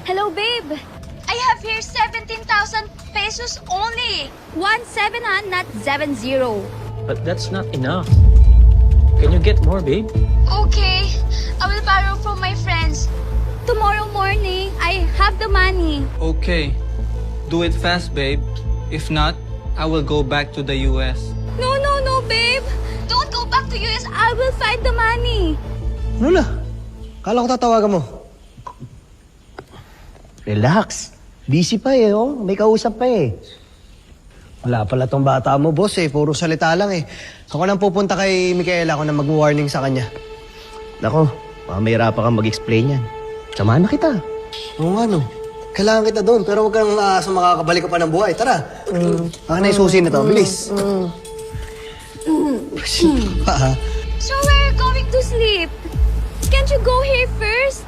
Hello, babe. I have here 17,000 pesos only. 17 ha, not 70. But that's not enough. Can you get more, babe? Okay, I will borrow from my friends. Tomorrow morning, I have the money. Okay. Do it fast, babe. If not, I will go back to the US. No, babe. Don't go back to US. I will find the money. Lola, kala ko tatawagan mo. Relax. Busy pa eh, oh. May kausap pa eh. Wala pala tong bata mo, boss eh. Puro salita lang eh. Ako nang pupunta kay Micaela ako na mag-warning sa kanya. Nako, baka mahirapan kang mag-explain yan. Samahan na kita. Oo nga no. Kailangan kita doon, pero huwag kang aasa makakabalik ka pa ng buhay. Tara. Baka na isusi na to. Bilis. Pa ha? So we're going to sleep. Can't you go here first?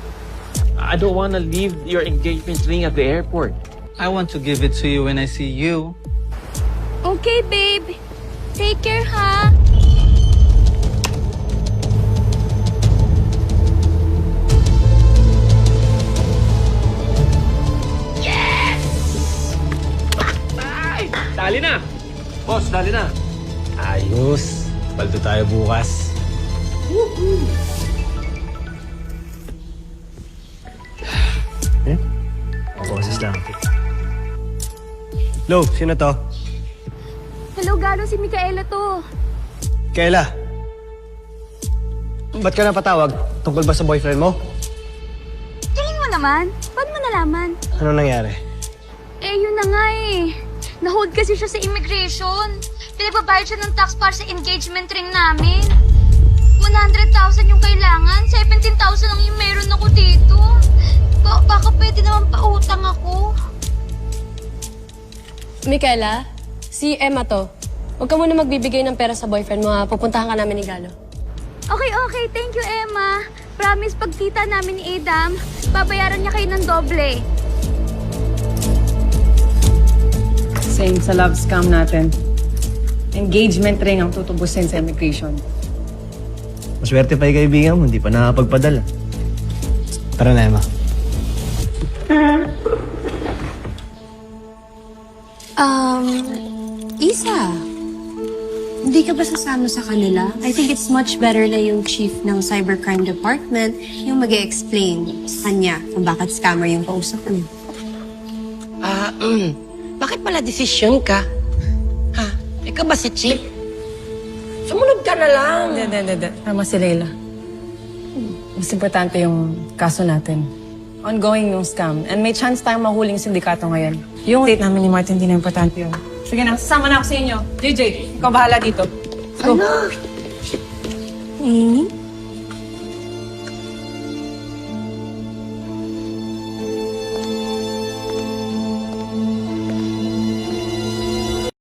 I don't want to leave your engagement ring at the airport. I want to give it to you when I see you. Okay, babe. Take care, ha? Dali na! Boss, dali na! Ayos. Paldo tayo bukas. Eh? Boses lang. Lo, sino to? Hello, Galo. Si Micaela to. Kaela. Ba't ka napatawag? Tungkol ba sa boyfriend mo? Tingin mo naman. Paano mo nalaman? Ano nangyari? Eh, yun na nga eh. Na-hold kasi siya sa immigration. Pinagbabayad siya ng tax para sa engagement ring namin. 100,000 yung kailangan. 17,000 ang yung meron ako dito. Baka pwede naman pautang ako. Micaela, si Emma to. Huwag ka muna magbibigay ng pera sa boyfriend mo ha. Pupuntahan ka namin ni Galo. Okay. Thank you, Emma. Promise, pag kita namin ni Adam, babayaran niya kayo ng doble. Same sa love scam natin. Engagement ring ang tutubusin sa immigration. Maswerte pa yung kaibigan mo, hindi pa nakapagpadala. Tara na, Emma. Isa, hindi ka ba sasama sa kanila? I think it's much better na yung chief ng cybercrime department yung mag-explain sa kanya kung bakit scammer yung kausap niya. Bakit pala desisyon ka? Ha? Ikaw ba si Chief? Sumunod ka na lang. Hindi. Tama si Leila. Mas importante yung kaso natin. Ongoing yung scam. And may chance tayong mahuling sindikato ngayon. Yung date namin ni Martin, hindi na importante yun. Sige na, sasama na ako sa inyo. JJ, ikaw bahala dito. Go. Ano?